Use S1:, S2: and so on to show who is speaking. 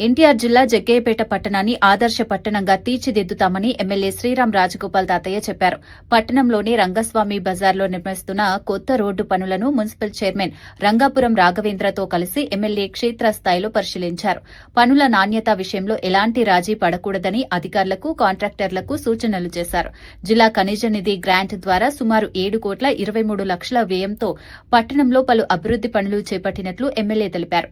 S1: ఎన్టీఆర్ జిల్లా జగ్గయ్యపేట పట్టణాన్ని ఆదర్శ పట్టణంగా తీర్చిదిద్దుతామని ఎమ్మెల్యే శ్రీరాం రాజగోపాల్ తాతయ్య చెప్పారు. పట్టణంలోని రంగస్వామి బజార్లో నిర్మిస్తున్న కొత్త రోడ్డు పనులను మున్సిపల్ చైర్మన్ రంగాపురం రాఘవేంద్రతో కలిసి ఎమ్మెల్యే క్షేత్రస్థాయిలో పరిశీలించారు. పనుల నాణ్యత విషయంలో ఎలాంటి రాజీ పడకూడదని అధికారులకు, కాంట్రాక్టర్లకు సూచనలు చేశారు. జిల్లా ఖనిజ నిధి గ్రాంట్ ద్వారా సుమారు 7,23,00,000 వ్యయంతో పట్టణంలో పలు అభివృద్ది పనులు చేపట్టినట్లు ఎమ్మెల్యే తెలిపారు.